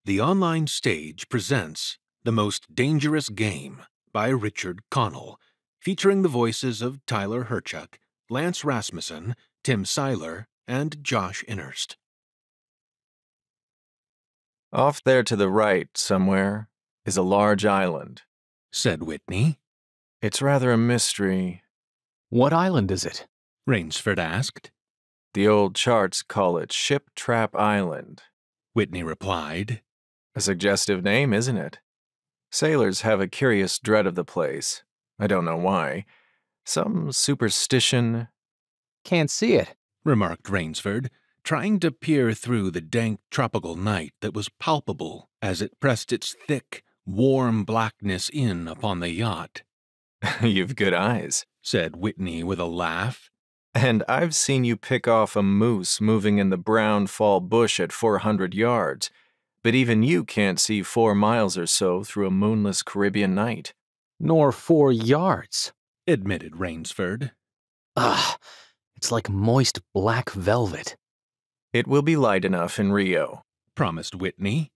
The online stage presents The Most Dangerous Game by Richard Connell, featuring the voices of Tyler Hyrchuk, Lance Rasmussen, Tim Seiler, and Josh Innerst. Off there to the right, somewhere, is a large island, said Whitney. It's rather a mystery. What island is it? Rainsford asked. The old charts call it Ship Trap Island, Whitney replied. A suggestive name, isn't it? Sailors have a curious dread of the place. I don't know why. Some superstition. Can't see it, remarked Rainsford, trying to peer through the dank tropical night that was palpable as it pressed its thick, warm blackness in upon the yacht. You've good eyes, said Whitney with a laugh. And I've seen you pick off a moose moving in the brown fall bush at 400 yards, but even you can't see 4 miles or so through a moonless Caribbean night. Nor 4 yards, admitted Rainsford. It's like moist black velvet. It will be light enough in Rio, promised Whitney.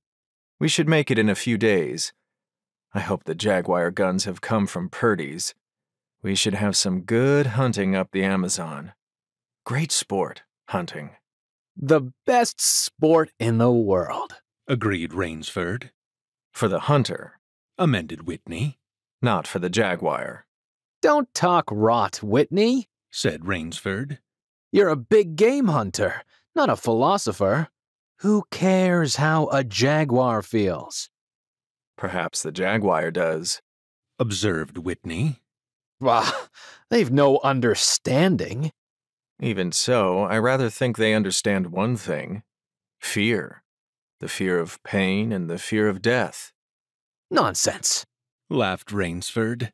We should make it in a few days. I hope the Jaguar guns have come from Purdy's. We should have some good hunting up the Amazon. Great sport, hunting. The best sport in the world, agreed Rainsford. For the hunter, amended Whitney. Not for the Jaguar. Don't talk rot, Whitney, said Rainsford. You're a big game hunter, not a philosopher. Who cares how a jaguar feels? Perhaps the Jaguar does, observed Whitney. They've no understanding. Even so, I rather think they understand one thing. Fear. The fear of pain and the fear of death. Nonsense, laughed Rainsford.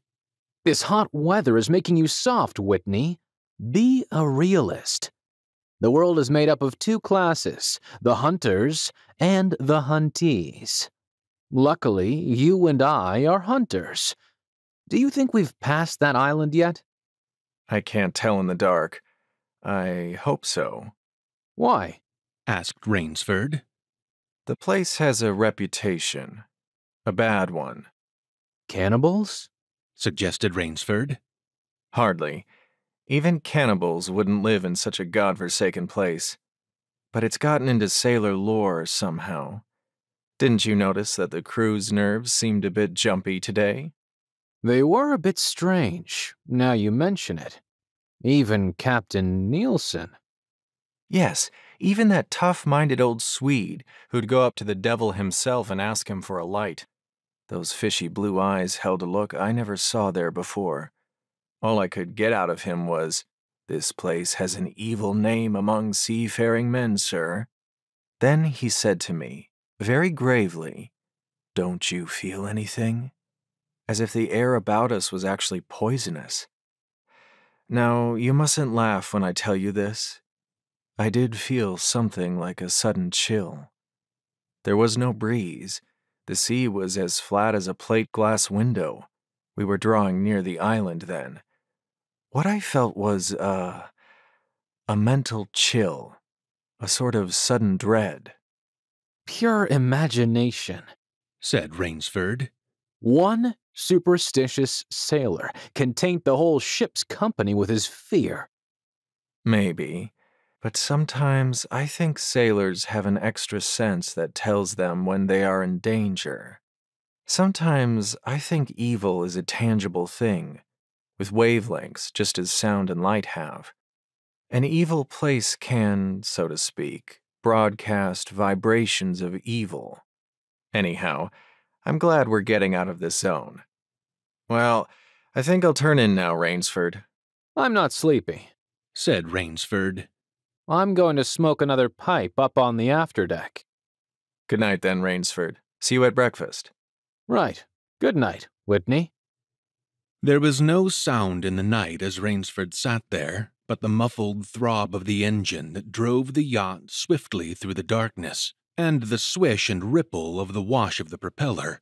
This hot weather is making you soft, Whitney. Be a realist. The world is made up of 2 classes, the hunters and the huntees. Luckily, you and I are hunters. Do you think we've passed that island yet? I can't tell in the dark. I hope so. Why? asked Rainsford. The place has a reputation. A bad one. Cannibals? suggested Rainsford. Hardly. Even cannibals wouldn't live in such a godforsaken place. But it's gotten into sailor lore somehow. Didn't you notice that the crew's nerves seemed a bit jumpy today? They were a bit strange, now you mention it. Even Captain Nielsen. Yes, even that tough-minded old Swede who'd go up to the devil himself and ask him for a light. Those fishy blue eyes held a look I never saw there before. All I could get out of him was, "This place has an evil name among seafaring men, sir." Then he said to me, very gravely, "Don't you feel anything?" As if the air about us was actually poisonous. Now, you mustn't laugh when I tell you this. I did feel something like a sudden chill. There was no breeze. The sea was as flat as a plate glass window. We were drawing near the island then. What I felt was a mental chill, a sort of sudden dread. Pure imagination, said Rainsford. One superstitious sailor can taint the whole ship's company with his fear. Maybe, but sometimes I think sailors have an extra sense that tells them when they are in danger. Sometimes I think evil is a tangible thing, with wavelengths just as sound and light have. An evil place can, so to speak, broadcast vibrations of evil. Anyhow, I'm glad we're getting out of this zone. Well, I think I'll turn in now, Rainsford. I'm not sleepy, said Rainsford. I'm going to smoke another pipe up on the afterdeck. Good night then, Rainsford. See you at breakfast. Right. Good night, Whitney. There was no sound in the night as Rainsford sat there, but the muffled throb of the engine that drove the yacht swiftly through the darkness, and the swish and ripple of the wash of the propeller.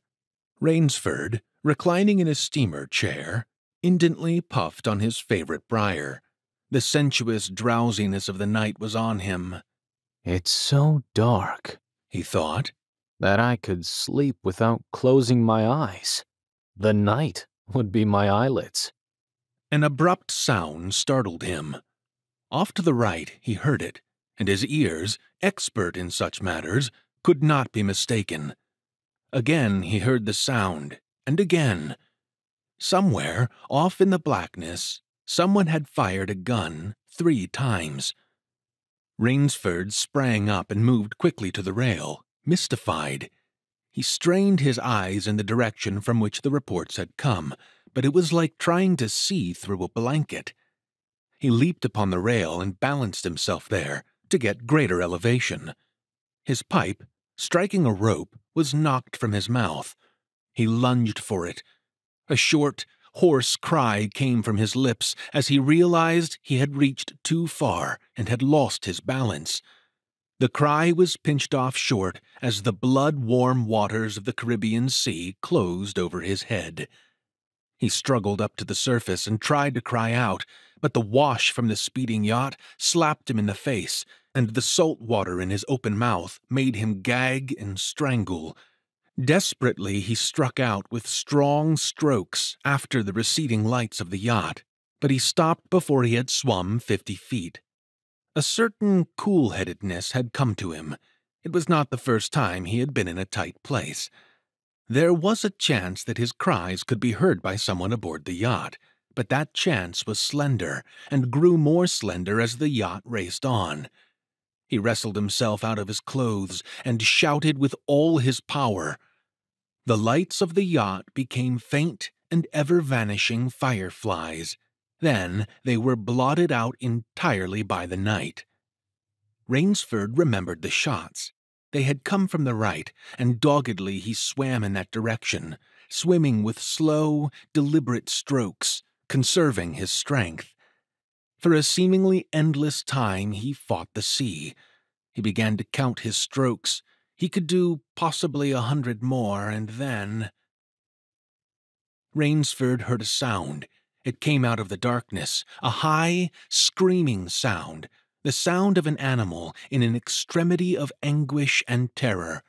Rainsford, reclining in a steamer chair, indolently puffed on his favorite briar. The sensuous drowsiness of the night was on him. It's so dark, he thought. That I could sleep without closing my eyes. The night would be my eyelids. An abrupt sound startled him. Off to the right he heard it, and his ears, expert in such matters, could not be mistaken. Again he heard the sound, and again. Somewhere, off in the blackness, someone had fired a gun 3 times. Rainsford sprang up and moved quickly to the rail, mystified. He strained his eyes in the direction from which the reports had come, but it was like trying to see through a blanket. He leaped upon the rail and balanced himself there to get greater elevation. His pipe, striking a rope, was knocked from his mouth. He lunged for it. A short, hoarse cry came from his lips as he realized he had reached too far and had lost his balance. The cry was pinched off short as the blood-warm waters of the Caribbean Sea closed over his head. He struggled up to the surface and tried to cry out, but the wash from the speeding yacht slapped him in the face, and the salt water in his open mouth made him gag and strangle. Desperately he struck out with strong strokes after the receding lights of the yacht, but he stopped before he had swum 50 feet. A certain cool-headedness had come to him. It was not the first time he had been in a tight place. There was a chance that his cries could be heard by someone aboard the yacht, but that chance was slender, and grew more slender as the yacht raced on. He wrestled himself out of his clothes and shouted with all his power. The lights of the yacht became faint and ever-vanishing fireflies. Then they were blotted out entirely by the night. Rainsford remembered the shots. They had come from the right, and doggedly he swam in that direction, swimming with slow, deliberate strokes, conserving his strength. For a seemingly endless time he fought the sea. He began to count his strokes. He could do possibly 100 more, and then... Rainsford heard a sound. It came out of the darkness, a high, screaming sound, the sound of an animal in an extremity of anguish and terror.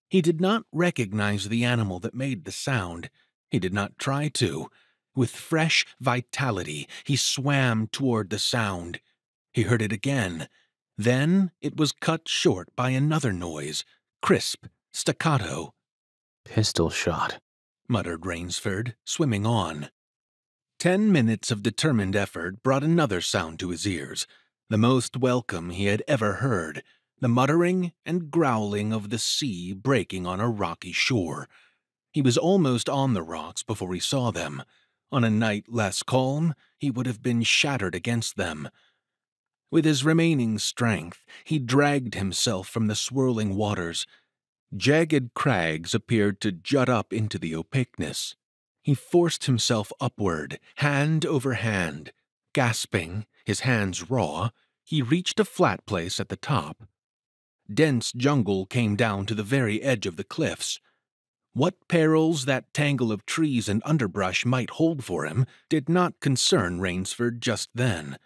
He did not recognize the animal that made the sound. He did not try to. With fresh vitality, he swam toward the sound. He heard it again. Then it was cut short by another noise, crisp, staccato. Pistol shot, muttered Rainsford, swimming on. 10 minutes of determined effort brought another sound to his ears, the most welcome he had ever heard, the muttering and growling of the sea breaking on a rocky shore. He was almost on the rocks before he saw them. On a night less calm, he would have been shattered against them. With his remaining strength, he dragged himself from the swirling waters. Jagged crags appeared to jut up into the opaqueness. He forced himself upward, hand over hand. Gasping, his hands raw, he reached a flat place at the top. Dense jungle came down to the very edge of the cliffs. What perils that tangle of trees and underbrush might hold for him did not concern Rainsford just then.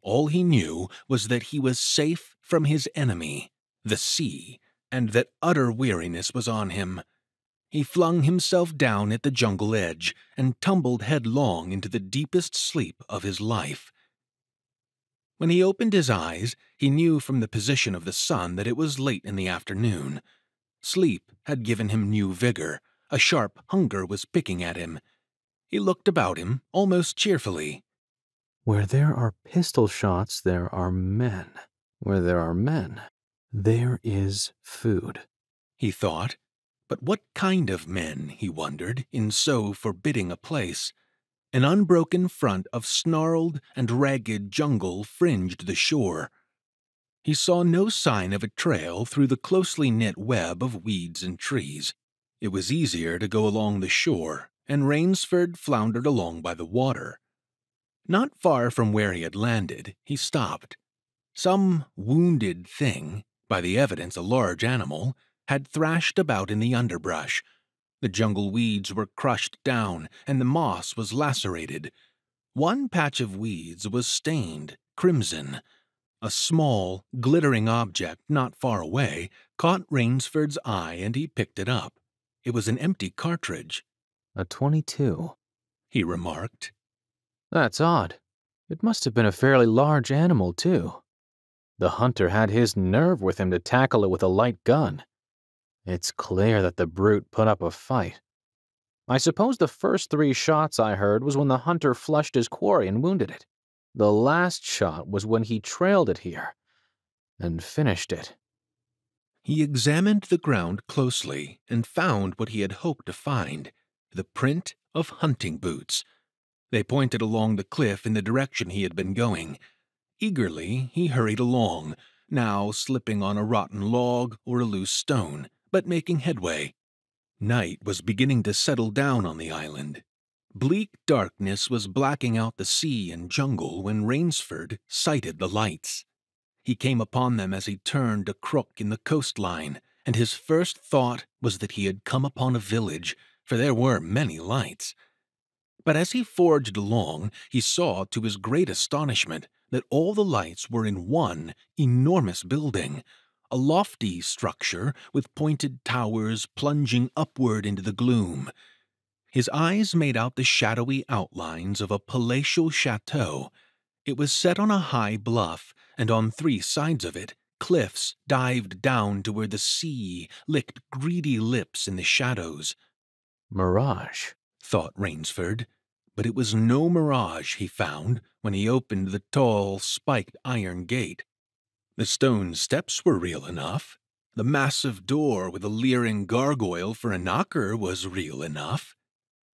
All he knew was that he was safe from his enemy, the sea, and that utter weariness was on him. He flung himself down at the jungle edge and tumbled headlong into the deepest sleep of his life. When he opened his eyes, he knew from the position of the sun that it was late in the afternoon. Sleep had given him new vigor. A sharp hunger was picking at him. He looked about him almost cheerfully. Where there are pistol shots, there are men. Where there are men, there is food, he thought. But what kind of men, he wondered, in so forbidding a place? An unbroken front of snarled and ragged jungle fringed the shore. He saw no sign of a trail through the closely knit web of weeds and trees. It was easier to go along the shore, and Rainsford floundered along by the water. Not far from where he had landed, he stopped. Some wounded thing, by the evidence a large animal, had thrashed about in the underbrush. The jungle weeds were crushed down, and the moss was lacerated. One patch of weeds was stained crimson. A small, glittering object not far away caught Rainsford's eye and he picked it up. It was an empty cartridge. A .22. He remarked. That's odd. It must have been a fairly large animal, too. The hunter had his nerve with him to tackle it with a light gun. It's clear that the brute put up a fight. I suppose the first 3 shots I heard was when the hunter flushed his quarry and wounded it. The last shot was when he trailed it here and finished it. He examined the ground closely and found what he had hoped to find, the print of hunting boots. They pointed along the cliff in the direction he had been going. Eagerly, he hurried along, now slipping on a rotten log or a loose stone, but making headway. Night was beginning to settle down on the island. Bleak darkness was blacking out the sea and jungle when Rainsford sighted the lights. He came upon them as he turned a crook in the coastline, and his first thought was that he had come upon a village, for there were many lights. But as he forged along, he saw, to his great astonishment, that all the lights were in one enormous building, a lofty structure with pointed towers plunging upward into the gloom. His eyes made out the shadowy outlines of a palatial chateau. It was set on a high bluff, and on 3 sides of it, cliffs dived down to where the sea licked greedy lips in the shadows. Mirage, thought Rainsford, but it was no mirage he found when he opened the tall, spiked iron gate. The stone steps were real enough. The massive door with a leering gargoyle for a knocker was real enough.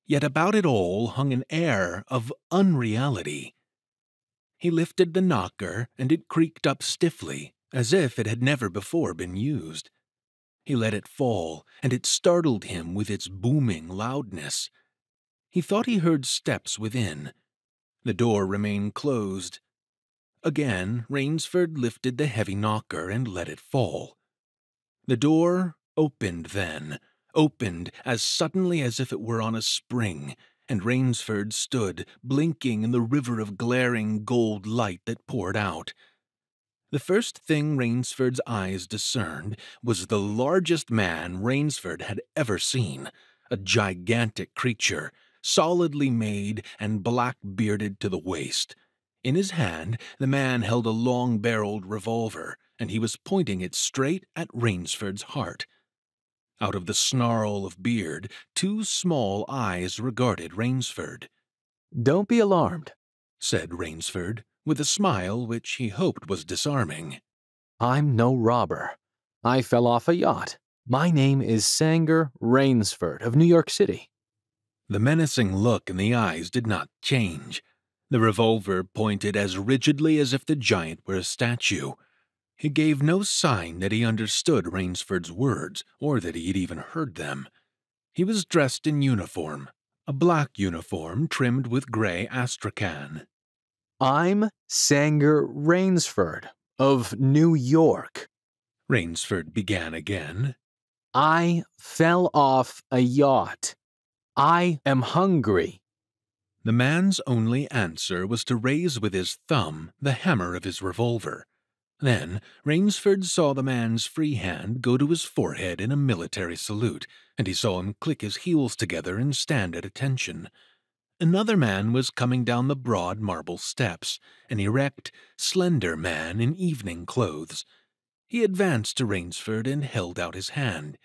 Yet about it all hung an air of unreality. He lifted the knocker, and it creaked up stiffly, as if it had never before been used. He let it fall, and it startled him with its booming loudness. He thought he heard steps within. The door remained closed. Again, Rainsford lifted the heavy knocker and let it fall. The door opened then, opened as suddenly as if it were on a spring, and Rainsford stood, blinking in the river of glaring gold light that poured out. The first thing Rainsford's eyes discerned was the largest man Rainsford had ever seen, a gigantic creature, solidly made and black-bearded to the waist. In his hand, the man held a long-barreled revolver, and he was pointing it straight at Rainsford's heart. Out of the snarl of beard, 2 small eyes regarded Rainsford. don't be alarmed, said Rainsford, with a smile which he hoped was disarming. I'm no robber. I fell off a yacht. My name is Sanger Rainsford of New York City. The menacing look in the eyes did not change. The revolver pointed as rigidly as if the giant were a statue. He gave no sign that he understood Rainsford's words, or that he had even heard them. He was dressed in uniform, a black uniform trimmed with gray astrakhan. I'm Sanger Rainsford of New York. Rainsford began again. I fell off a yacht. I am hungry. The man's only answer was to raise with his thumb the hammer of his revolver. Then Rainsford saw the man's free hand go to his forehead in a military salute, and he saw him click his heels together and stand at attention. Another man was coming down the broad marble steps, an erect, slender man in evening clothes. He advanced to Rainsford and held out his hand.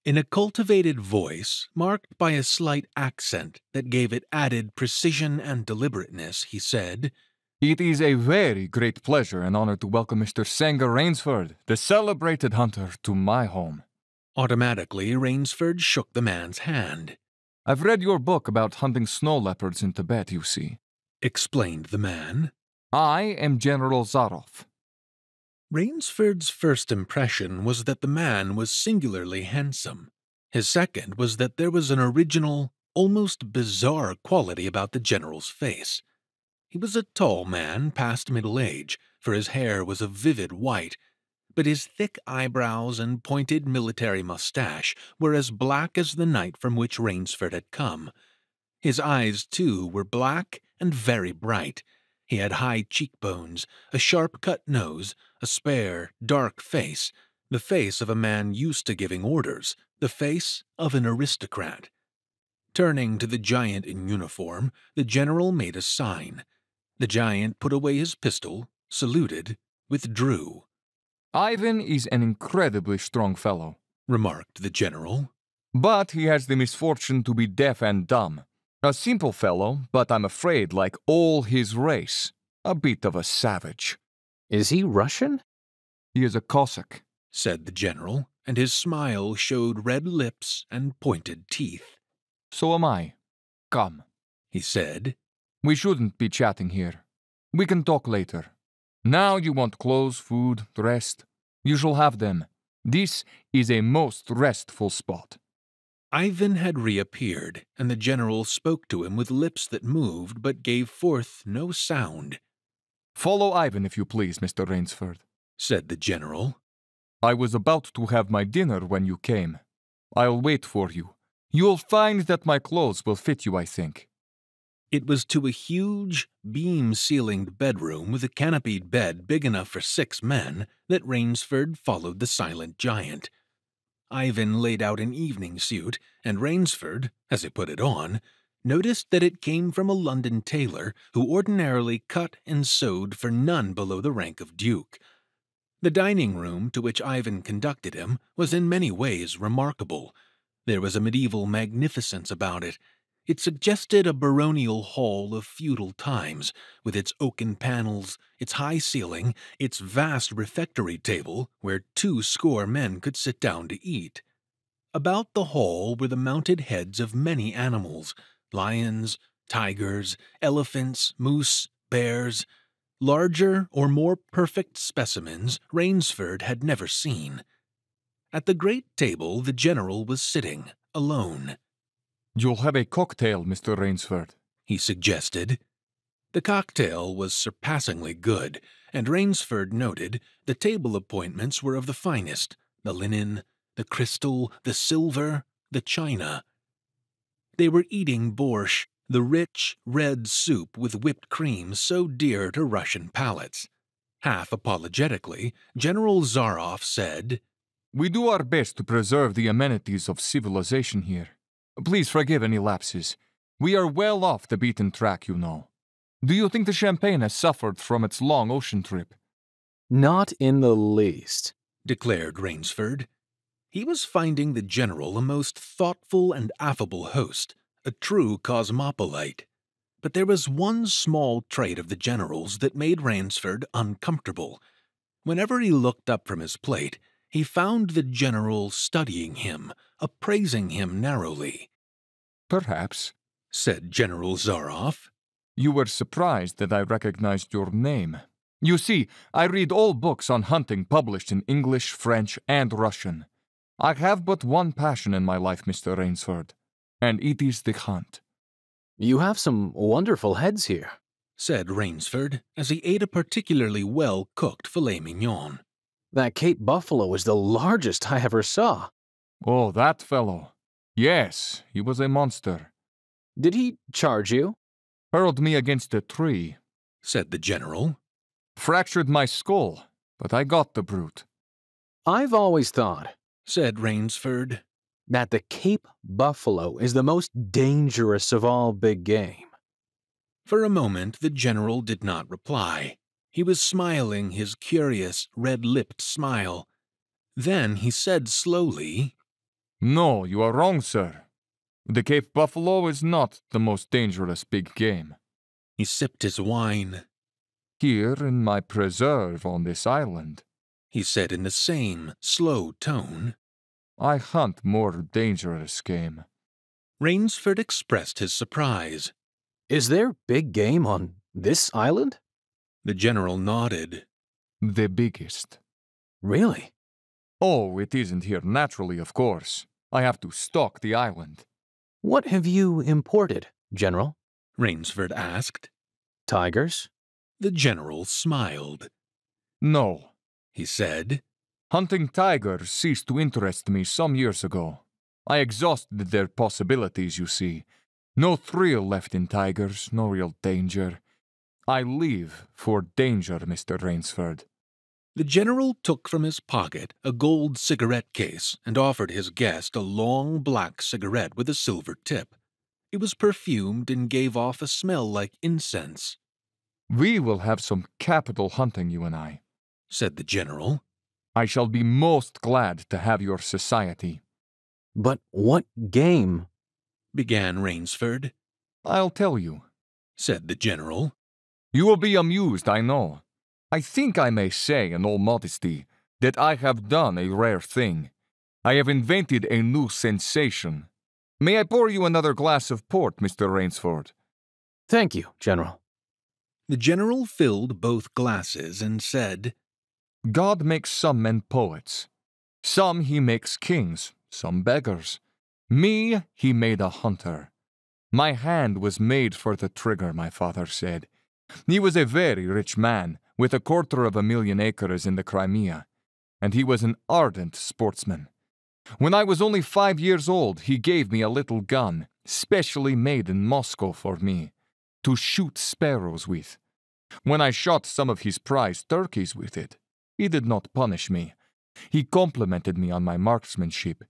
In a cultivated voice, marked by a slight accent that gave it added precision and deliberateness, he said, "It is a very great pleasure and honor to welcome Mr. Sanger Rainsford, the celebrated hunter, to my home." Automatically, Rainsford shook the man's hand. "I've read your book about hunting snow leopards in Tibet, you see," explained the man. "I am General Zaroff." Rainsford's first impression was that the man was singularly handsome. His second was that there was an original, almost bizarre quality about the general's face. He was a tall man past middle age, for his hair was a vivid white, but his thick eyebrows and pointed military mustache were as black as the night from which Rainsford had come. His eyes, too, were black and very bright. He had high cheekbones, a sharp-cut nose, a spare, dark face, the face of a man used to giving orders, the face of an aristocrat. Turning to the giant in uniform, the general made a sign. The giant put away his pistol, saluted, withdrew. Ivan is an incredibly strong fellow, Remarked the general. but he has the misfortune to be deaf and dumb. A simple fellow, but I'm afraid, like all his race, a bit of a savage. Is he Russian? He is a Cossack. Said the general, and his smile showed red lips and pointed teeth. So am I. Come. He said. We shouldn't be chatting here. We can talk later. Now you want clothes, food, rest. You shall have them. This is a most restful spot. Ivan had reappeared, and the general spoke to him with lips that moved but gave forth no sound. Follow Ivan, if you please, Mr. Rainsford, said the general. I was about to have my dinner when you came. I'll wait for you. You'll find that my clothes will fit you, I think. It was to a huge, beam-ceilinged bedroom with a canopied bed big enough for 6 men that Rainsford followed the silent giant. Ivan laid out an evening suit, and Rainsford, as he put it on, noticed that it came from a London tailor who ordinarily cut and sewed for none below the rank of duke. The dining room to which Ivan conducted him was in many ways remarkable. There was a medieval magnificence about it. It suggested a baronial hall of feudal times, with its oaken panels, its high ceiling, its vast refectory table where 20 men could sit down to eat. About the hall were the mounted heads of many animals, lions, tigers, elephants, moose, bears, larger or more perfect specimens Rainsford had never seen. At the great table the general was sitting, alone. You'll have a cocktail, Mr. Rainsford, he suggested. The cocktail was surpassingly good, and Rainsford noted the table appointments were of the finest, the linen, the crystal, the silver, the china. They were eating borscht, the rich, red soup with whipped cream so dear to Russian palates. Half apologetically, General Zaroff said, We do our best to preserve the amenities of civilization here. Please forgive any lapses. We are well off the beaten track, you know. Do you think the champagne has suffered from its long ocean trip? Not in the least, declared Rainsford. He was finding the general a most thoughtful and affable host, a true cosmopolite. But there was one small trait of the general's that made Rainsford uncomfortable. Whenever he looked up from his plate, he found the general studying him, appraising him narrowly. Perhaps, said General Zaroff. You were surprised that I recognized your name. You see, I read all books on hunting published in English, French, and Russian. I have but one passion in my life, Mr. Rainsford, and it is the hunt. You have some wonderful heads here, said Rainsford, as he ate a particularly well-cooked filet mignon. That Cape buffalo is the largest I ever saw. Oh, that fellow. Yes, he was a monster. Did he charge you? Hurled me against a tree, said the general. Fractured my skull, but I got the brute. I've always thought, said Rainsford, that the Cape buffalo is the most dangerous of all big game. For a moment the general did not reply. He was smiling his curious, red-lipped smile. Then he said slowly, No, you are wrong, sir. The Cape buffalo is not the most dangerous big game. He sipped his wine. Here in my preserve on this island, he said in the same slow tone, I hunt more dangerous game. Rainsford expressed his surprise. Is there big game on this island? The general nodded. The biggest. Really? Oh, it isn't here naturally, of course. I have to stock the island. What have you imported, General? Rainsford asked. Tigers? The general smiled. No, he said. Hunting tigers ceased to interest me some years ago. I exhausted their possibilities, you see. No thrill left in tigers, no real danger. I live for danger, Mr. Rainsford. The general took from his pocket a gold cigarette case and offered his guest a long black cigarette with a silver tip. It was perfumed and gave off a smell like incense. "We will have some capital hunting, you and I," said the general. "I shall be most glad to have your society." "But what game?" began Rainsford. "I'll tell you," said the general. "You will be amused, I know. I think I may say, in all modesty, that I have done a rare thing. I have invented a new sensation. May I pour you another glass of port, Mr. Rainsford?" "Thank you, General." The general filled both glasses and said, "God makes some men poets. Some he makes kings, some beggars. Me he made a hunter. My hand was made for the trigger, my father said. He was a very rich man, with 250,000 acres in the Crimea, and he was an ardent sportsman. When I was only 5 years old, he gave me a little gun, specially made in Moscow for me, to shoot sparrows with. When I shot some of his prize turkeys with it, he did not punish me. He complimented me on my marksmanship.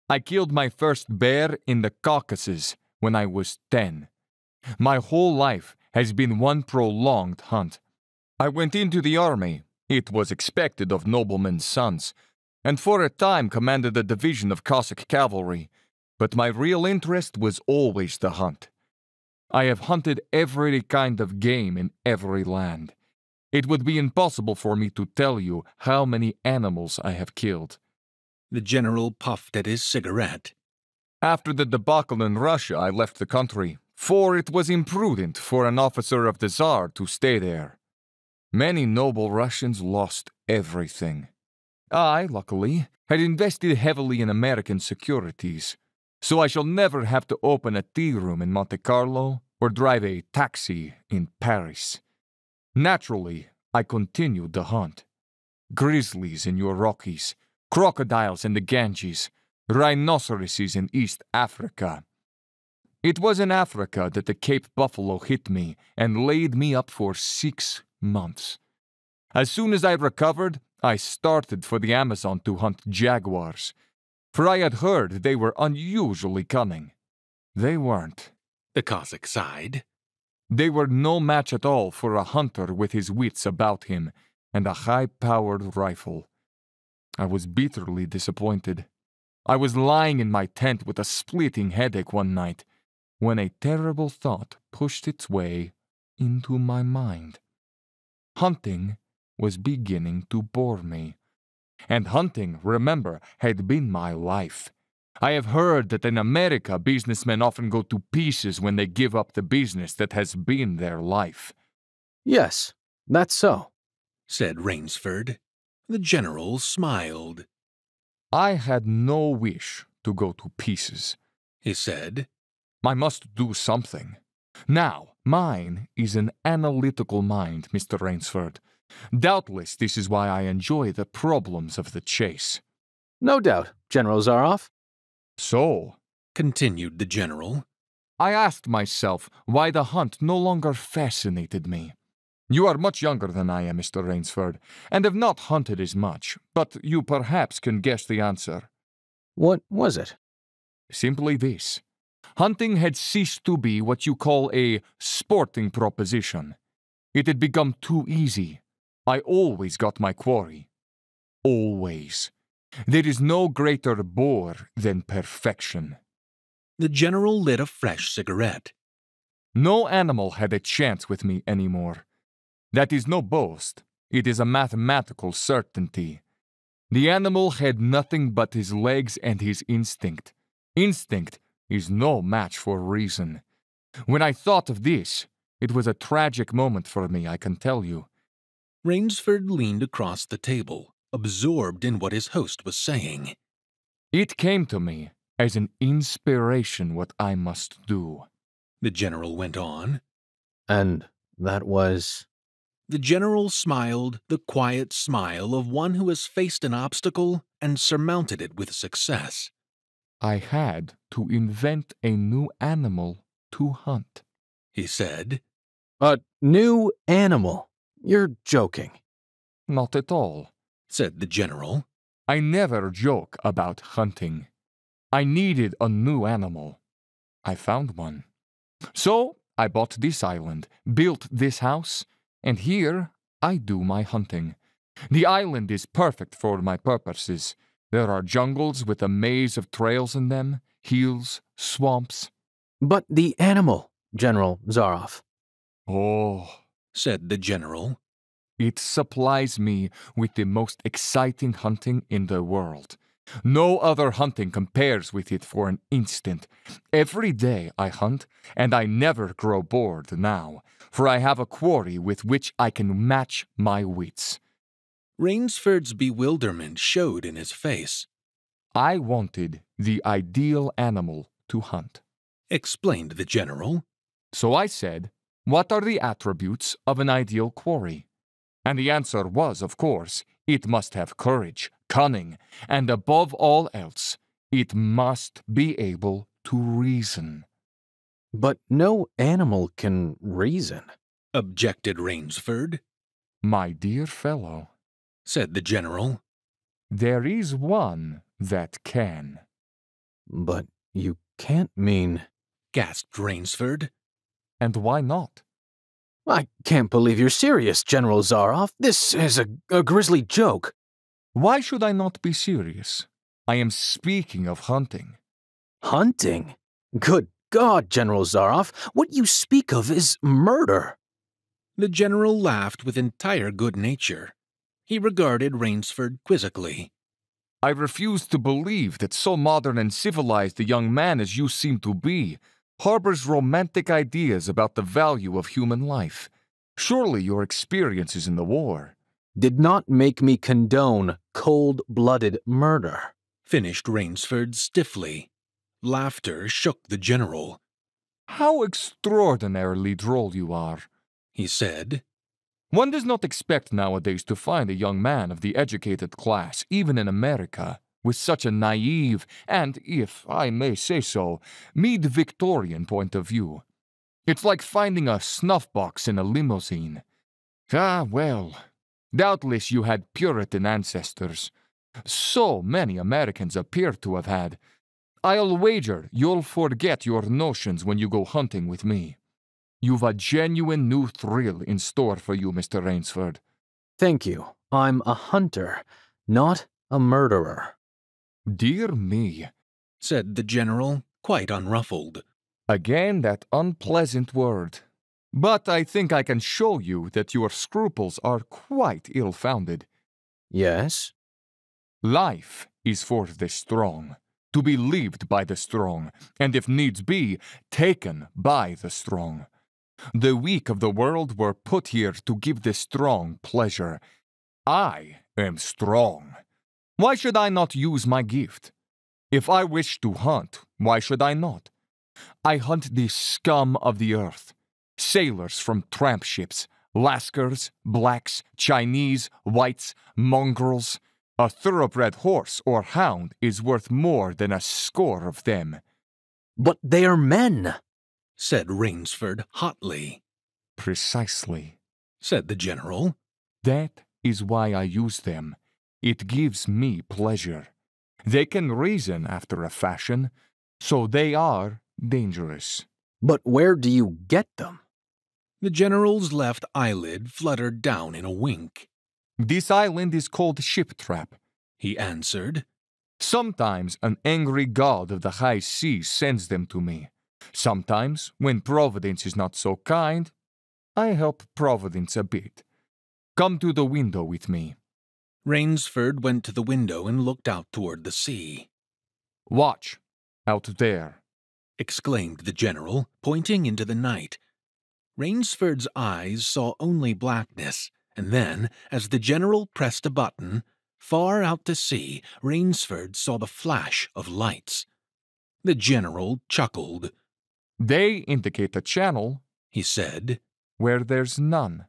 I killed my first bear in the Caucasus when I was 10. My whole life has been one prolonged hunt. I went into the army. It was expected of noblemen's sons, and for a time commanded a division of Cossack cavalry, but my real interest was always the hunt. I have hunted every kind of game in every land. It would be impossible for me to tell you how many animals I have killed." The general puffed at his cigarette. "After the debacle in Russia, I left the country, for it was imprudent for an officer of the Tsar to stay there. Many noble Russians lost everything. I, luckily, had invested heavily in American securities, so I shall never have to open a tea room in Monte Carlo or drive a taxi in Paris. Naturally, I continued the hunt. Grizzlies in your Rockies, crocodiles in the Ganges, rhinoceroses in East Africa. It was in Africa that the Cape buffalo hit me and laid me up for 6 months. As soon as I recovered, I started for the Amazon to hunt jaguars, for I had heard they were unusually cunning. They weren't." The Cossack sighed. "They were no match at all for a hunter with his wits about him and a high-powered rifle. I was bitterly disappointed. I was lying in my tent with a splitting headache one night when a terrible thought pushed its way into my mind. Hunting was beginning to bore me. And hunting, remember, had been my life. I have heard that in America businessmen often go to pieces when they give up the business that has been their life." "Yes, that's so," said Rainsford. The general smiled. "I had no wish to go to pieces," he said. "I must do something. Now, mine is an analytical mind, Mr. Rainsford. Doubtless this is why I enjoy the problems of the chase." "No doubt, General Zaroff." "So," continued the general, "I asked myself why the hunt no longer fascinated me. You are much younger than I am, Mr. Rainsford, and have not hunted as much, but you perhaps can guess the answer." "What was it?" Simply this. Hunting had ceased to be what you call a sporting proposition. It had become too easy. I always got my quarry. Always. There is no greater bore than perfection. The general lit a fresh cigarette. No animal had a chance with me anymore. That is no boast. It is a mathematical certainty. The animal had nothing but his legs and his instinct. Instinct is no match for reason. When I thought of this, it was a tragic moment for me, I can tell you. Rainsford leaned across the table, absorbed in what his host was saying. It came to me as an inspiration what I must do. The general went on. "And that was?" The general smiled the quiet smile of one who has faced an obstacle and surmounted it with success. I had to invent a new animal to hunt, he said. "A new animal? You're joking." not at all," said the general. "I never joke about hunting. I needed a new animal. I found one. So I bought this island, built this house, and here I do my hunting. The island is perfect for my purposes. There are jungles with a maze of trails in them, hills, swamps." But the animal, General Zaroff. "Oh," said the general. "it supplies me with the most exciting hunting in the world. No other hunting compares with it for an instant. Every day I hunt, and I never grow bored now, for I have a quarry with which I can match my wits." Rainsford's bewilderment showed in his face. "I wanted the ideal animal to hunt," explained the general. "So I said, what are the attributes of an ideal quarry? And the answer was, of course, it must have courage, cunning, and above all else, it must be able to reason." But no animal can reason, objected Rainsford. "My dear fellow," said the general, "there is one that can." But you can't mean... gasped Rainsford. "And why not?" I can't believe you're serious, General Zaroff. This is a grisly joke. "Why should I not be serious? I am speaking of hunting." Hunting? Good God, General Zaroff, what you speak of is murder. The general laughed with entire good nature. He regarded Rainsford quizzically. "I refuse to believe that so modern and civilized a young man as you seem to be harbors romantic ideas about the value of human life. Surely your experiences in the war..." Did not make me condone cold-blooded murder, finished Rainsford stiffly. Laughter shook the general. "How extraordinarily droll you are," he said. "One does not expect nowadays to find a young man of the educated class, even in America, with such a naive and, if I may say so, mid-Victorian point of view. It's like finding a snuff box in a limousine. Ah, well, doubtless you had Puritan ancestors. So many Americans appear to have had. I'll wager you'll forget your notions when you go hunting with me. You've a genuine new thrill in store for you, Mr. Rainsford." Thank you. I'm a hunter, not a murderer. "Dear me," said the general, quite unruffled. "Again that unpleasant word. But I think I can show you that your scruples are quite ill-founded." Yes? "Life is for the strong, to be lived by the strong, and if needs be, taken by the strong. The weak of the world were put here to give the strong pleasure. I am strong. Why should I not use my gift? If I wish to hunt, why should I not? I hunt the scum of the earth, sailors from tramp ships, Lascars, blacks, Chinese, whites, mongrels. A thoroughbred horse or hound is worth more than a score of them." But they are men, said Rainsford hotly. "Precisely," said the general. "That is why I use them. It gives me pleasure. They can reason after a fashion, so they are dangerous." But where do you get them? The general's left eyelid fluttered down in a wink. "This island is called Ship Trap," he answered. "Sometimes an angry god of the high seas sends them to me. Sometimes, when Providence is not so kind, I help Providence a bit. Come to the window with me." Rainsford went to the window and looked out toward the sea. "Watch, out there," exclaimed the general, pointing into the night. Rainsford's eyes saw only blackness, and then, as the general pressed a button, far out to sea, Rainsford saw the flash of lights. The general chuckled. "They indicate a channel," he said, "where there's none.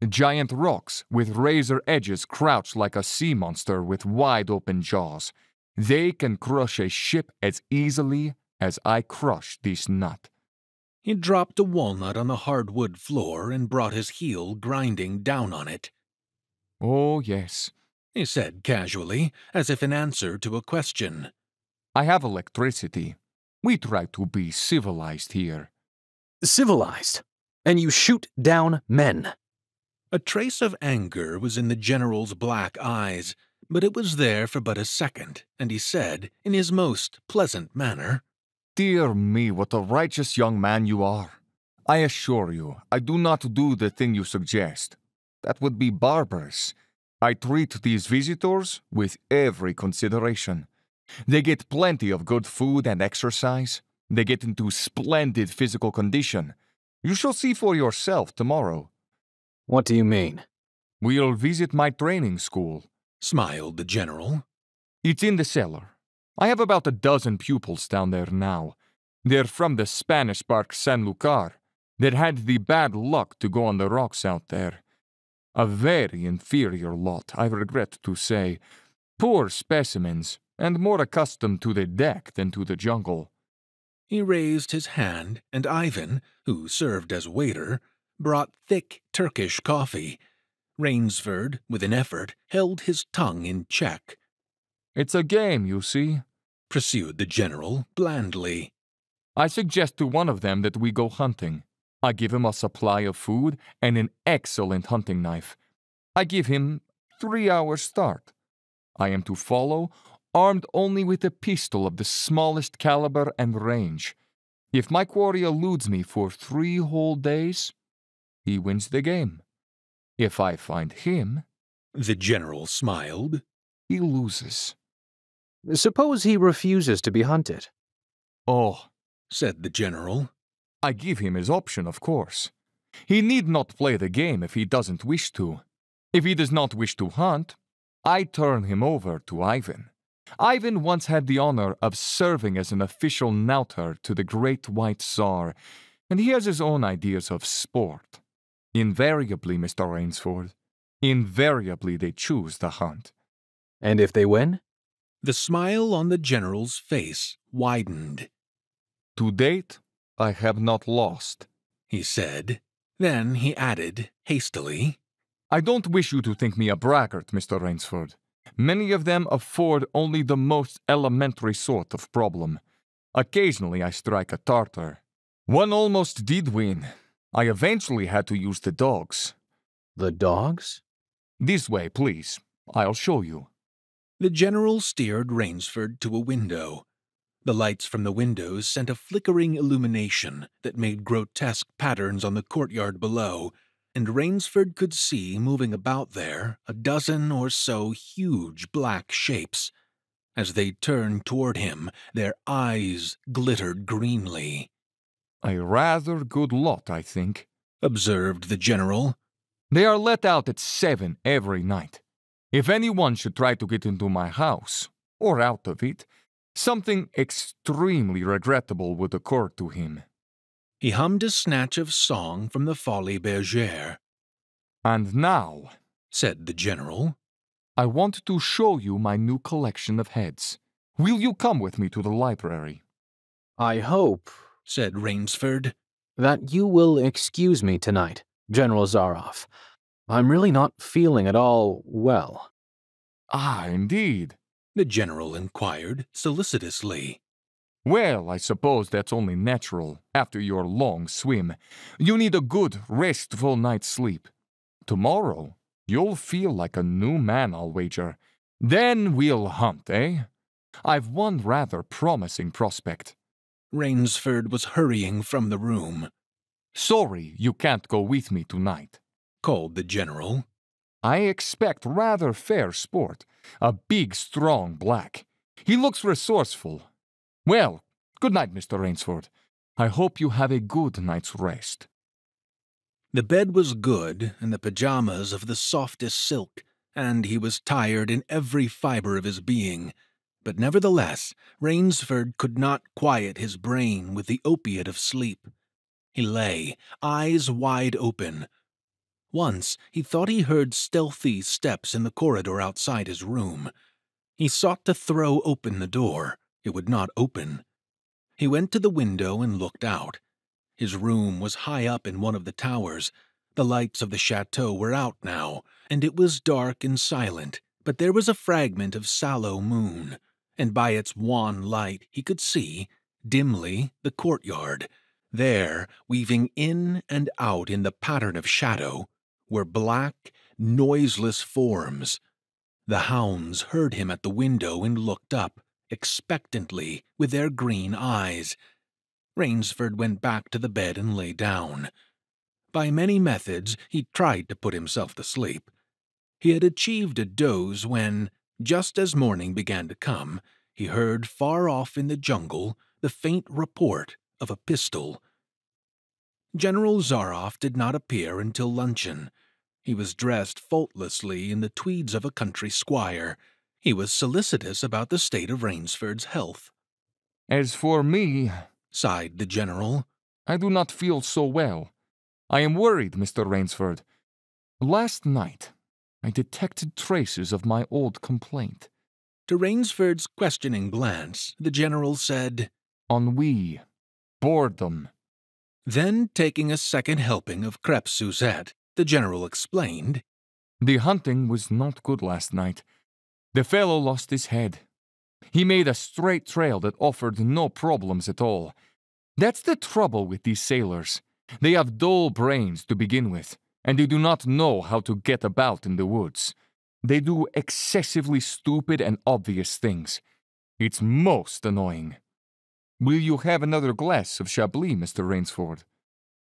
Giant rocks with razor edges crouch like a sea monster with wide-open jaws. They can crush a ship as easily as I crush this nut." He dropped a walnut on the hardwood floor and brought his heel grinding down on it. Oh, yes. he said casually, as if in answer to a question. I have electricity. We try to be civilized here. Civilized. And you shoot down men. A trace of anger was in the general's black eyes, but it was there for but a second, and he said, in his most pleasant manner, Dear me, what a righteous young man you are. I assure you, I do not do the thing you suggest. That would be barbarous. I treat these visitors with every consideration. They get plenty of good food and exercise. They get into splendid physical condition. You shall see for yourself tomorrow. What do you mean? We'll visit my training school. smiled the general. It's in the cellar. I have about a dozen pupils down there now. They're from the Spanish bark San Lucar that had the bad luck to go on the rocks out there. A very inferior lot, I regret to say. Poor specimens, and more accustomed to the deck than to the jungle. He raised his hand, and Ivan, who served as waiter, brought thick Turkish coffee. Rainsford, with an effort, held his tongue in check. It's a game, you see, pursued the general blandly. I suggest to one of them that we go hunting. I give him a supply of food and an excellent hunting knife. I give him 3 hours' start. I am to follow, armed only with a pistol of the smallest caliber and range. If my quarry eludes me for 3 whole days, he wins the game. If I find him, the general smiled, he loses. Suppose he refuses to be hunted. Oh, said the general. I give him his option, of course. He need not play the game if he doesn't wish to. If he does not wish to hunt, I turn him over to Ivan. Ivan once had the honor of serving as an official nauter to the great white Tsar, and he has his own ideas of sport. Invariably, Mr. Rainsford, invariably they choose the hunt. And if they win? The smile on the general's face widened. To date, I have not lost, he said. Then he added, hastily, I don't wish you to think me a braggart, Mr. Rainsford. Many of them afford only the most elementary sort of problem. Occasionally I strike a Tartar. One almost did win. I eventually had to use the dogs. The dogs? This way, please. I'll show you. The general steered Rainsford to a window. The lights from the windows sent a flickering illumination that made grotesque patterns on the courtyard below, and Rainsford could see moving about there a dozen or so huge black shapes. As they turned toward him, their eyes glittered greenly. A rather good lot, I think, observed the general. They are let out at 7 every night. If anyone should try to get into my house, or out of it, something extremely regrettable would occur to him. He hummed a snatch of song from the Folies Bergère. And now, said the general, I want to show you my new collection of heads. Will you come with me to the library? I hope, said Rainsford, that you will excuse me tonight, General Zaroff. I'm really not feeling at all well. Ah, indeed, the general inquired solicitously. Well, I suppose that's only natural after your long swim. You need a good, restful night's sleep. Tomorrow, you'll feel like a new man, I'll wager. Then we'll hunt, eh? I've one rather promising prospect. Rainsford was hurrying from the room. Sorry you can't go with me tonight, called the general. I expect rather fair sport. A big, strong black. He looks resourceful. Well, good night, Mr. Rainsford. I hope you have a good night's rest. The bed was good, and the pajamas of the softest silk, and he was tired in every fiber of his being. But nevertheless, Rainsford could not quiet his brain with the opiate of sleep. He lay, eyes wide open. Once he thought he heard stealthy steps in the corridor outside his room. He sought to throw open the door. It would not open. He went to the window and looked out. His room was high up in one of the towers, The lights of the chateau were out now, and it was dark and silent, but there was a fragment of sallow moon, and by its wan light he could see, dimly, the courtyard. There, weaving in and out in the pattern of shadow, were black, noiseless forms. The hounds heard him at the window and looked up, expectantly, with their green eyes. Rainsford went back to the bed and lay down. By many methods he tried to put himself to sleep. He had achieved a doze when, just as morning began to come, he heard far off in the jungle the faint report of a pistol. General Zaroff did not appear until luncheon. He was dressed faultlessly in the tweeds of a country squire. He was solicitous about the state of Rainsford's health. As for me, sighed the general, I do not feel so well. I am worried, Mr. Rainsford. Last night, I detected traces of my old complaint. To Rainsford's questioning glance, the general said, Ennui. Boredom. Then, taking a second helping of crêpe Suzette, the general explained, The hunting was not good last night. The fellow lost his head. He made a straight trail that offered no problems at all. That's the trouble with these sailors. They have dull brains to begin with, and they do not know how to get about in the woods. They do excessively stupid and obvious things. It's most annoying. Will you have another glass of Chablis, Mr. Rainsford?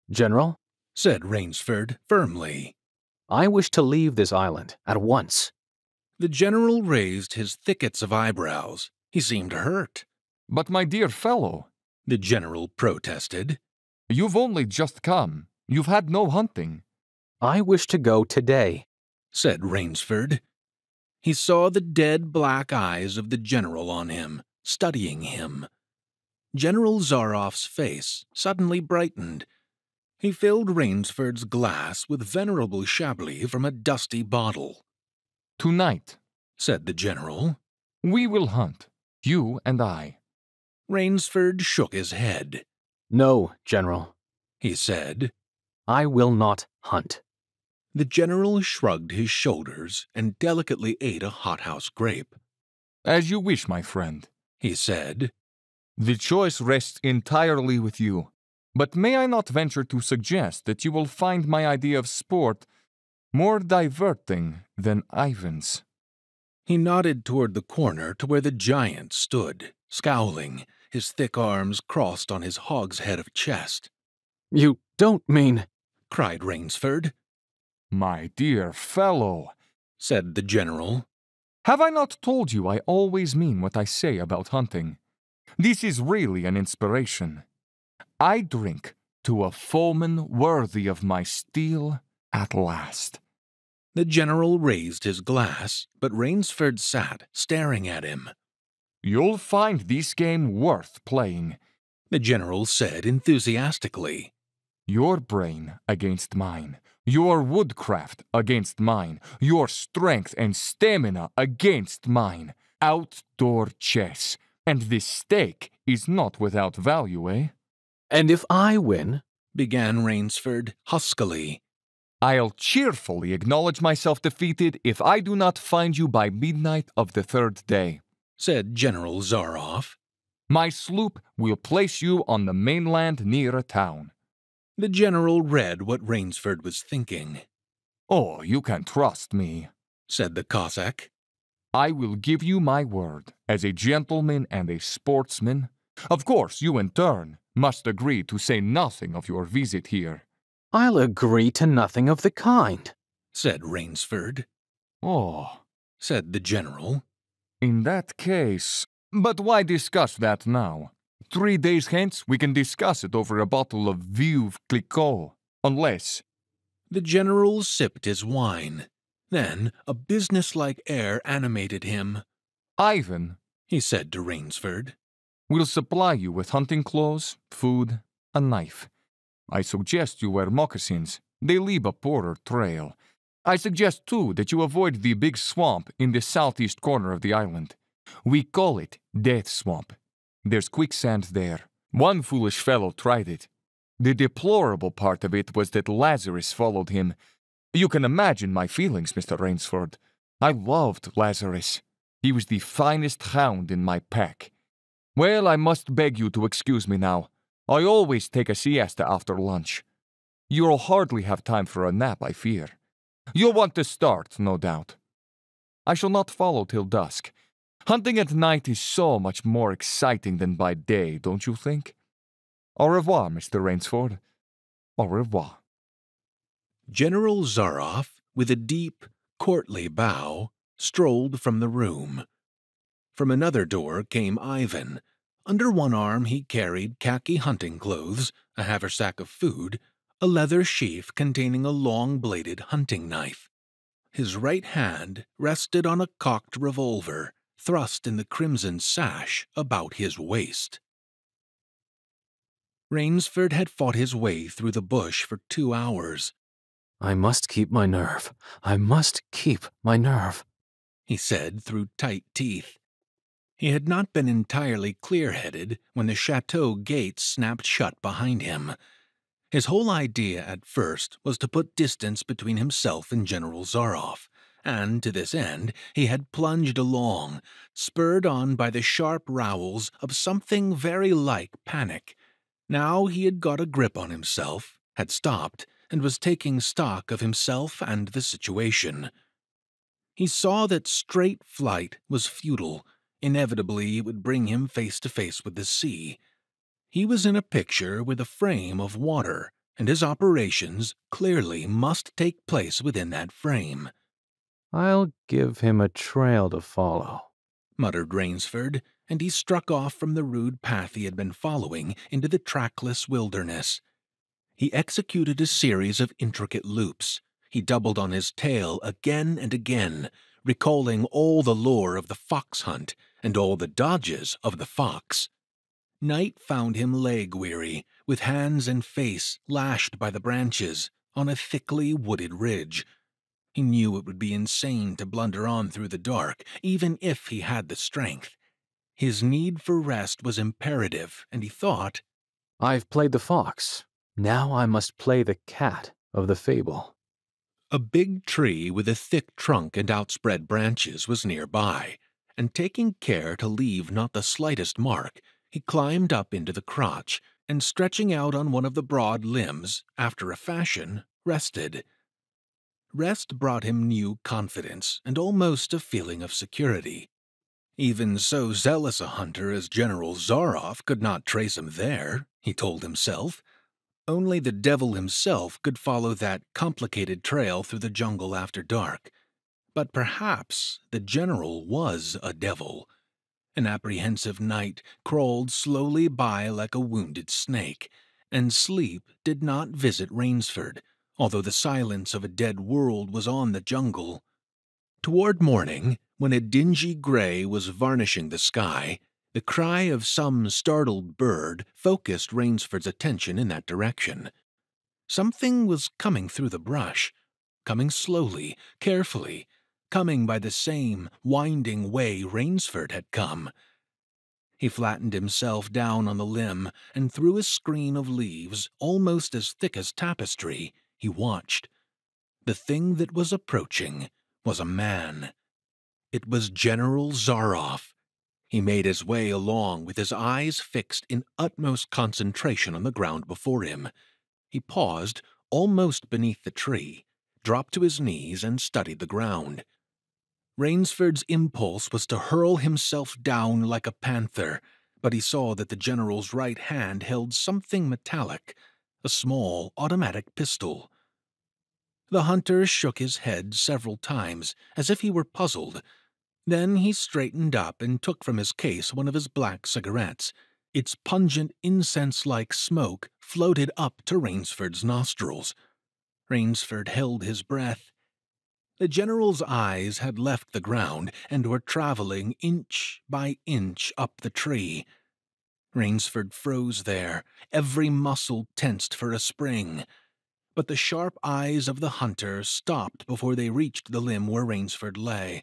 General, said Rainsford firmly. I wish to leave this island at once. The general raised his thickets of eyebrows. He seemed hurt. But my dear fellow, the general protested, you've only just come. You've had no hunting. I wish to go today, said Rainsford. He saw the dead black eyes of the general on him, studying him. General Zaroff's face suddenly brightened. He filled Rainsford's glass with venerable Chablis from a dusty bottle. Tonight, said the general, we will hunt, you and I. Rainsford shook his head. No, General, he said. I will not hunt. The general shrugged his shoulders and delicately ate a hothouse grape. As you wish, my friend, he said. The choice rests entirely with you. But may I not venture to suggest that you will find my idea of sport more diverting than Ivan's? He nodded toward the corner to where the giant stood, scowling, his thick arms crossed on his hogshead of chest. You don't mean, cried Rainsford. My dear fellow, said the general. Have I not told you I always mean what I say about hunting? This is really an inspiration. I drink to a foeman worthy of my steel at last. The general raised his glass, but Rainsford sat, staring at him. You'll find this game worth playing, the general said enthusiastically. Your brain against mine, your woodcraft against mine, your strength and stamina against mine. Outdoor chess. And this stake is not without value, eh? And if I win, began Rainsford huskily. I'll cheerfully acknowledge myself defeated if I do not find you by midnight of the third day, said General Zaroff. My sloop will place you on the mainland near a town. The general read what Rainsford was thinking. Oh, you can trust me, said the Cossack. I will give you my word as a gentleman and a sportsman. Of course, you in turn must agree to say nothing of your visit here. I'll agree to nothing of the kind, said Rainsford. Oh, said the general. In that case, but why discuss that now? 3 days hence we can discuss it over a bottle of Veuve Clicquot, unless... The general sipped his wine. Then a businesslike air animated him. Ivan, he said to Rainsford, will supply you with hunting clothes, food, a knife. I suggest you wear moccasins. They leave a poorer trail. I suggest, too, that you avoid the big swamp in the southeast corner of the island. We call it Death Swamp. There's quicksand there. One foolish fellow tried it. The deplorable part of it was that Lazarus followed him. You can imagine my feelings, Mr. Rainsford. I loved Lazarus. He was the finest hound in my pack. Well, I must beg you to excuse me now. I always take a siesta after lunch. You'll hardly have time for a nap, I fear. You'll want to start, no doubt. I shall not follow till dusk. Hunting at night is so much more exciting than by day, don't you think? Au revoir, Mr. Rainsford. Au revoir. General Zaroff, with a deep, courtly bow, strolled from the room. From another door came Ivan. Under one arm he carried khaki hunting clothes, a haversack of food, a leather sheath containing a long-bladed hunting knife. His right hand rested on a cocked revolver, thrust in the crimson sash about his waist. Rainsford had fought his way through the bush for 2 hours. I must keep my nerve. I must keep my nerve, he said through tight teeth. He had not been entirely clear-headed when the chateau gates snapped shut behind him. His whole idea at first was to put distance between himself and General Zaroff, and to this end he had plunged along, spurred on by the sharp rowels of something very like panic. Now he had got a grip on himself, had stopped, and was taking stock of himself and the situation. He saw that straight flight was futile. Inevitably it would bring him face to face with the sea. He was in a picture with a frame of water, and his operations clearly must take place within that frame. I'll give him a trail to follow, muttered Rainsford, and he struck off from the rude path he had been following into the trackless wilderness. He executed a series of intricate loops. He doubled on his tail again and again, recalling all the lore of the fox hunt and all the dodges of the fox. Night found him leg-weary, with hands and face lashed by the branches, on a thickly wooded ridge. He knew it would be insane to blunder on through the dark, even if he had the strength. His need for rest was imperative, and he thought, I've played the fox. Now I must play the cat of the fable. A big tree with a thick trunk and outspread branches was nearby, and taking care to leave not the slightest mark, he climbed up into the crotch, and stretching out on one of the broad limbs, after a fashion, rested. Rest brought him new confidence and almost a feeling of security. Even so zealous a hunter as General Zaroff could not trace him there, he told himself. Only the devil himself could follow that complicated trail through the jungle after dark. But perhaps the general was a devil. An apprehensive night crawled slowly by like a wounded snake, and sleep did not visit Rainsford, although the silence of a dead world was on the jungle. Toward morning, when a dingy gray was varnishing the sky, the cry of some startled bird focused Rainsford's attention in that direction. Something was coming through the brush, coming slowly, carefully, coming by the same winding way Rainsford had come. He flattened himself down on the limb, and through a screen of leaves, almost as thick as tapestry, he watched. The thing that was approaching was a man. It was General Zaroff. He made his way along with his eyes fixed in utmost concentration on the ground before him. He paused almost beneath the tree, dropped to his knees, and studied the ground. Rainsford's impulse was to hurl himself down like a panther, but he saw that the general's right hand held something metallic, a small automatic pistol. The hunter shook his head several times, as if he were puzzled. Then he straightened up and took from his case one of his black cigarettes. Its pungent incense-like smoke floated up to Rainsford's nostrils. Rainsford held his breath. The general's eyes had left the ground and were traveling inch by inch up the tree. Rainsford froze there, every muscle tensed for a spring. But the sharp eyes of the hunter stopped before they reached the limb where Rainsford lay.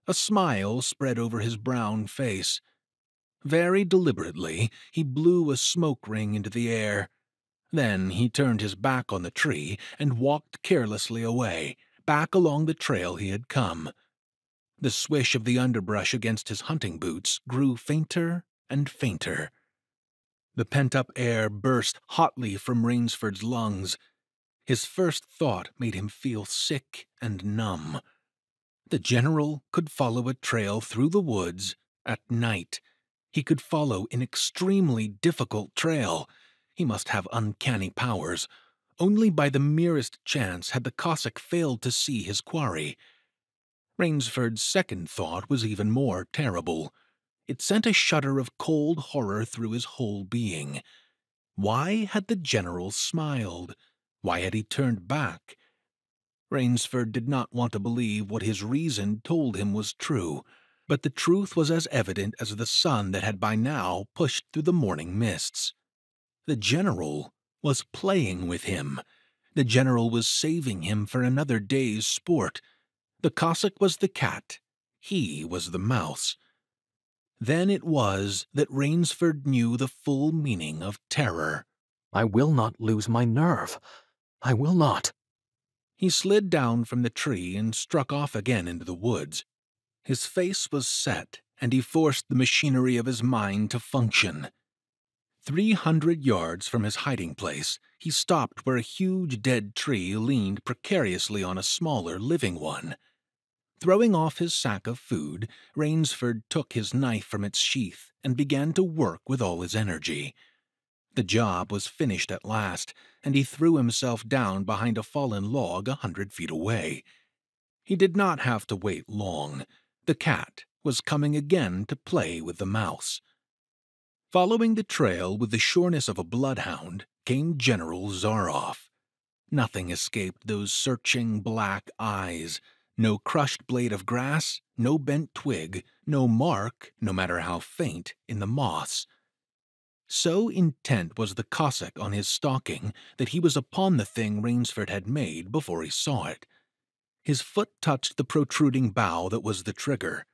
A smile spread over his brown face. Very deliberately, he blew a smoke ring into the air. Then he turned his back on the tree and walked carelessly away, back along the trail he had come. The swish of the underbrush against his hunting boots grew fainter and fainter. The pent-up air burst hotly from Rainsford's lungs. His first thought made him feel sick and numb. The general could follow a trail through the woods at night. He could follow an extremely difficult trail. He must have uncanny powers. Only by the merest chance had the Cossack failed to see his quarry. Rainsford's second thought was even more terrible. It sent a shudder of cold horror through his whole being. Why had the general smiled? Why had he turned back? Rainsford did not want to believe what his reason told him was true, but the truth was as evident as the sun that had by now pushed through the morning mists. The general was playing with him. The general was saving him for another day's sport. The Cossack was the cat. He was the mouse. Then it was that Rainsford knew the full meaning of terror. I will not lose my nerve. I will not. He slid down from the tree and struck off again into the woods. His face was set, and he forced the machinery of his mind to function. 300 yards from his hiding place, he stopped where a huge dead tree leaned precariously on a smaller living one. Throwing off his sack of food, Rainsford took his knife from its sheath and began to work with all his energy. The job was finished at last, and he threw himself down behind a fallen log 100 feet away. He did not have to wait long. The cat was coming again to play with the mouse. Following the trail with the sureness of a bloodhound came General Zaroff. Nothing escaped those searching black eyes. No crushed blade of grass, no bent twig, no mark, no matter how faint, in the moss. So intent was the Cossack on his stalking that he was upon the thing Rainsford had made before he saw it. His foot touched the protruding bough that was the trigger.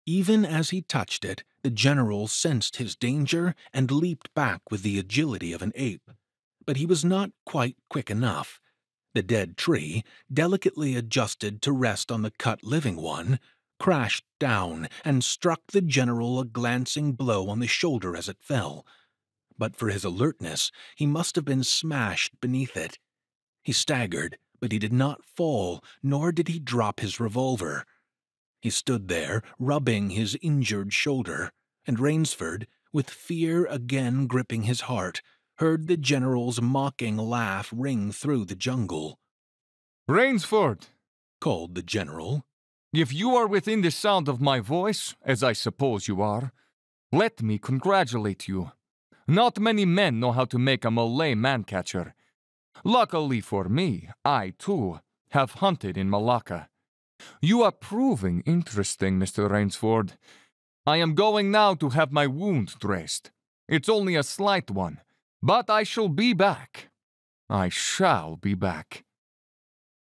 Even as he touched it, the general sensed his danger and leaped back with the agility of an ape. But he was not quite quick enough. The dead tree, delicately adjusted to rest on the cut living one, crashed down and struck the general a glancing blow on the shoulder as it fell. But for his alertness, he must have been smashed beneath it. He staggered, but he did not fall, nor did he drop his revolver. He stood there, rubbing his injured shoulder, and Rainsford, with fear again gripping his heart, heard the general's mocking laugh ring through the jungle. "Rainsford," called the general, "if you are within the sound of my voice, as I suppose you are, let me congratulate you. Not many men know how to make a Malay man-catcher. Luckily for me, I, too, have hunted in Malacca. You are proving interesting, Mr. Rainsford. I am going now to have my wound dressed. It's only a slight one, but I shall be back. I shall be back."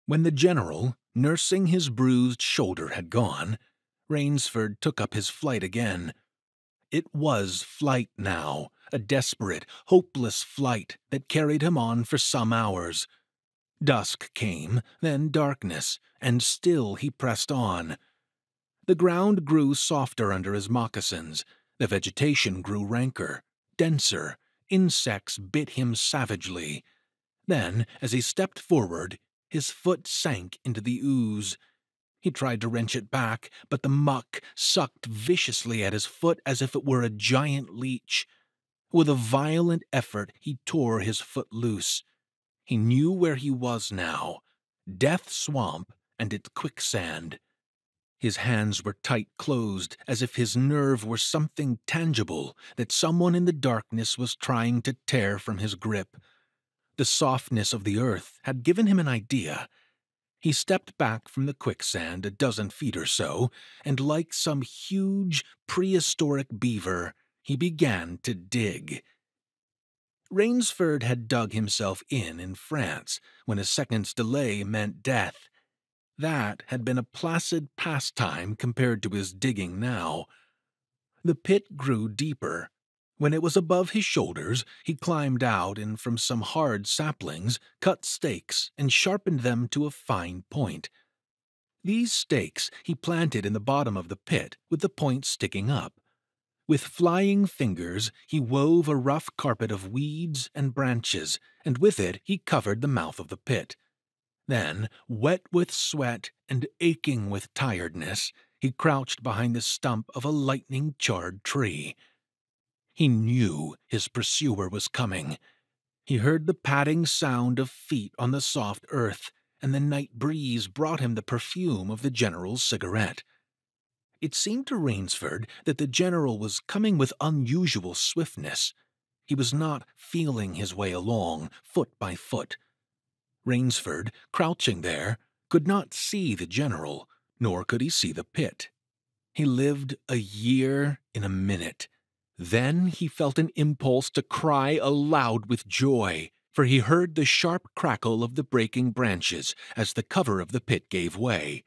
When the general, nursing his bruised shoulder, had gone, Rainsford took up his flight again. It was flight now, a desperate, hopeless flight that carried him on for some hours. Dusk came, then darkness, and still he pressed on. The ground grew softer under his moccasins. The vegetation grew ranker, denser. Insects bit him savagely. Then, as he stepped forward, his foot sank into the ooze. He tried to wrench it back, but the muck sucked viciously at his foot as if it were a giant leech. With a violent effort, he tore his foot loose. He knew where he was now, Death Swamp and its quicksand. His hands were tight-closed, as if his nerve were something tangible that someone in the darkness was trying to tear from his grip. The softness of the earth had given him an idea. He stepped back from the quicksand a dozen feet or so, and like some huge, prehistoric beaver, he began to dig. Rainsford had dug himself in France, when a second's delay meant death. That had been a placid pastime compared to his digging now. The pit grew deeper. When it was above his shoulders, he climbed out and from some hard saplings cut stakes and sharpened them to a fine point. These stakes he planted in the bottom of the pit with the points sticking up. With flying fingers, he wove a rough carpet of weeds and branches, and with it he covered the mouth of the pit. Then, wet with sweat and aching with tiredness, he crouched behind the stump of a lightning-charred tree. He knew his pursuer was coming. He heard the padding sound of feet on the soft earth, and the night breeze brought him the perfume of the general's cigarette. It seemed to Rainsford that the general was coming with unusual swiftness. He was not feeling his way along, foot by foot. Rainsford, crouching there, could not see the general, nor could he see the pit. He lived a year in a minute. Then he felt an impulse to cry aloud with joy, for he heard the sharp crackle of the breaking branches as the cover of the pit gave way.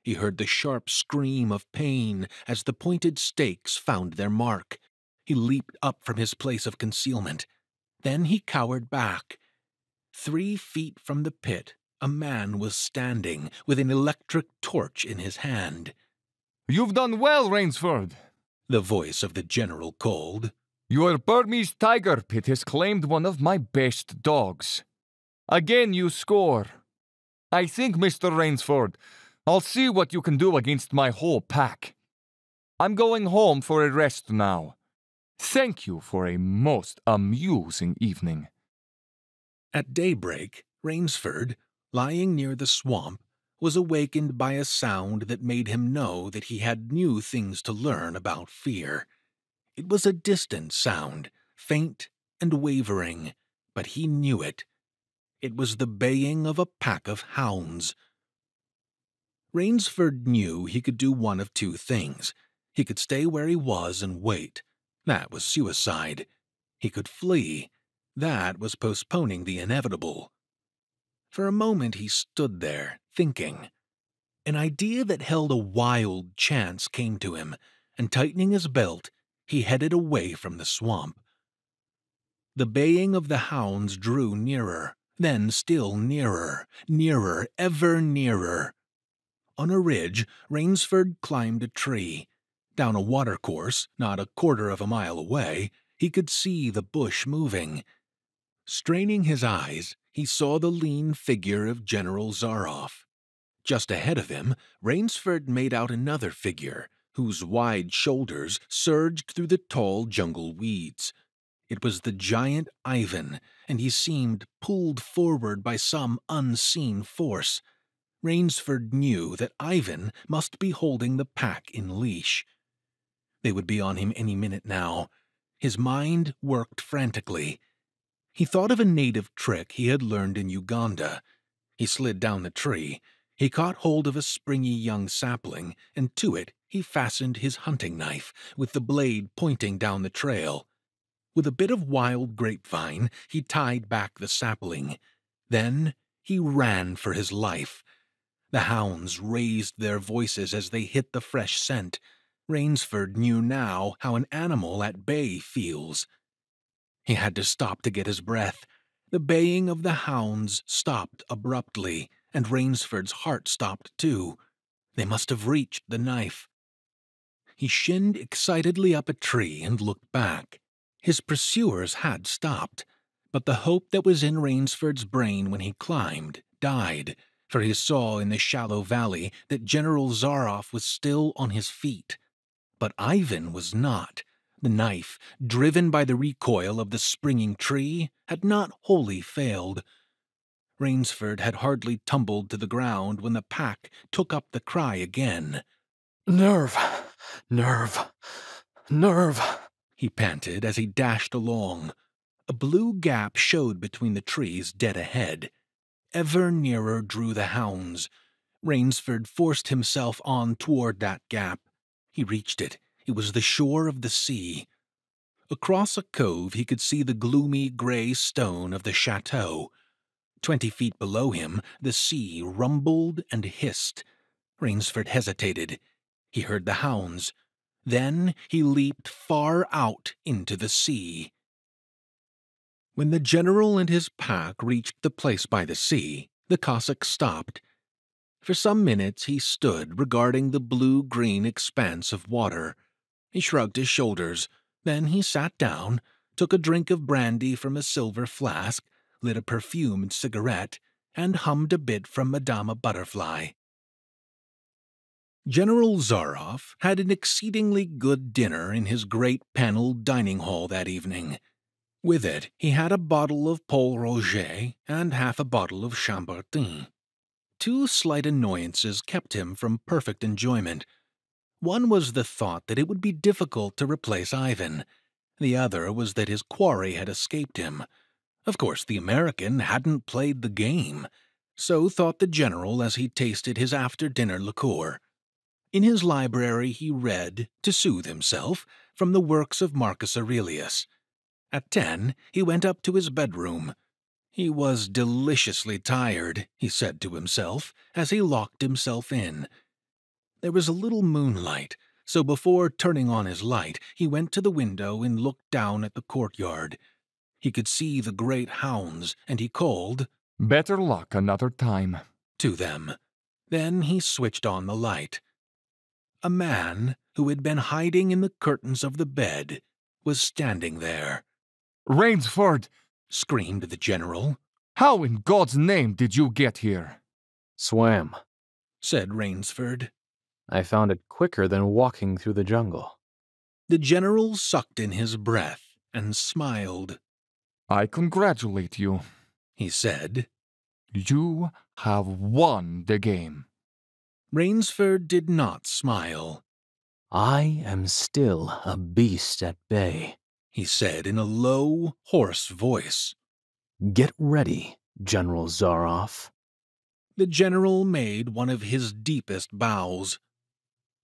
He heard the sharp scream of pain as the pointed stakes found their mark. He leaped up from his place of concealment. Then he cowered back. 3 feet from the pit, a man was standing with an electric torch in his hand. "You've done well, Rainsford," the voice of the general called. "Your Burmese tiger pit has claimed one of my best dogs. Again you score. I think, Mr. Rainsford, I'll see what you can do against my whole pack. I'm going home for a rest now. Thank you for a most amusing evening." At daybreak, Rainsford, lying near the swamp, was awakened by a sound that made him know that he had new things to learn about fear. It was a distant sound, faint and wavering, but he knew it. It was the baying of a pack of hounds. Rainsford knew he could do one of 2 things. He could stay where he was and wait. That was suicide. He could flee. That was postponing the inevitable. For a moment he stood there, thinking. An idea that held a wild chance came to him, and tightening his belt, he headed away from the swamp. The baying of the hounds drew nearer, then still nearer, nearer, ever nearer. On a ridge, Rainsford climbed a tree. Down a watercourse, not a quarter of a mile away, he could see the bush moving. Straining his eyes, he saw the lean figure of General Zaroff. Just ahead of him, Rainsford made out another figure, whose wide shoulders surged through the tall jungle weeds. It was the giant Ivan, and he seemed pulled forward by some unseen force. Rainsford knew that Ivan must be holding the pack in leash. They would be on him any minute now. His mind worked frantically. He thought of a native trick he had learned in Uganda. He slid down the tree. He caught hold of a springy young sapling, and to it he fastened his hunting knife, with the blade pointing down the trail. With a bit of wild grapevine, he tied back the sapling. Then he ran for his life. The hounds raised their voices as they hit the fresh scent. Rainsford knew now how an animal at bay feels. He had to stop to get his breath. The baying of the hounds stopped abruptly, and Rainsford's heart stopped too. They must have reached the knife. He shinned excitedly up a tree and looked back. His pursuers had stopped, but the hope that was in Rainsford's brain when he climbed died, for he saw in the shallow valley that General Zaroff was still on his feet. But Ivan was not. The knife, driven by the recoil of the springing tree, had not wholly failed. Rainsford had hardly tumbled to the ground when the pack took up the cry again. "Nerve! Nerve! Nerve!" he panted as he dashed along. A blue gap showed between the trees dead ahead. Ever nearer drew the hounds. Rainsford forced himself on toward that gap. He reached it. It was the shore of the sea. Across a cove he could see the gloomy gray stone of the chateau. 20 feet below him, the sea rumbled and hissed. Rainsford hesitated. He heard the hounds. Then he leaped far out into the sea. When the general and his pack reached the place by the sea, the Cossack stopped. For some minutes he stood regarding the blue-green expanse of water. He shrugged his shoulders. Then he sat down, took a drink of brandy from a silver flask, lit a perfumed cigarette, and hummed a bit from Madama Butterfly. General Zaroff had an exceedingly good dinner in his great panelled dining hall that evening. With it, he had a bottle of Pol Roger and half a bottle of Chambertin. Two slight annoyances kept him from perfect enjoyment. One was the thought that it would be difficult to replace Ivan. The other was that his quarry had escaped him. Of course, the American hadn't played the game. So thought the general as he tasted his after-dinner liqueur. In his library he read, to soothe himself, from the works of Marcus Aurelius. At 10, he went up to his bedroom. He was deliciously tired, he said to himself, as he locked himself in. There was a little moonlight, so before turning on his light, he went to the window and looked down at the courtyard. He could see the great hounds, and he called, "Better luck another time," to them. Then he switched on the light. A man, who had been hiding in the curtains of the bed, was standing there. "Rainsford!" screamed the general. "How in God's name did you get here?" Swam. said Rainsford. I found it quicker than walking through the jungle. The general sucked in his breath and smiled. "I congratulate you," he said. "You have won the game." Rainsford did not smile. I am still a beast at bay, he said in a low, hoarse voice. Get ready, General Zaroff. The general made one of his deepest bows.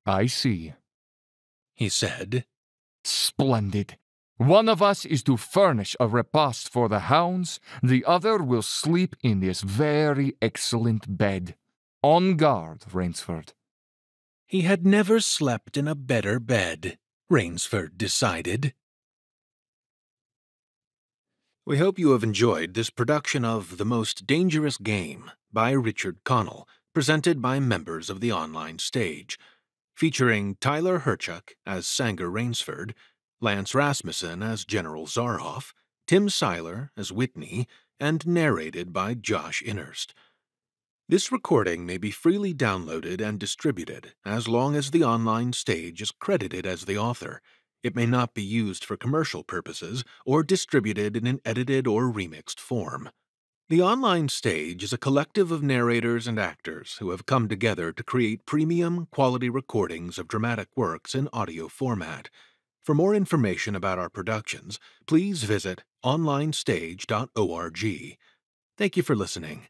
"I see," he said. "Splendid. One of us is to furnish a repast for the hounds, the other will sleep in this very excellent bed. On guard, Rainsford." He had never slept in a better bed, Rainsford decided. We hope you have enjoyed this production of The Most Dangerous Game by Richard Connell, presented by members of the online stage, featuring Tyler Hyrchuk as Sanger Rainsford, Lance Rasmussen as General Zaroff, Tim Seiler as Whitney, and narrated by Josh Innerst. This recording may be freely downloaded and distributed as long as the online stage is credited as the author. It may not be used for commercial purposes or distributed in an edited or remixed form. The online stage is a collective of narrators and actors who have come together to create premium, quality recordings of dramatic works in audio format. For more information about our productions, please visit onlinestage.org. Thank you for listening.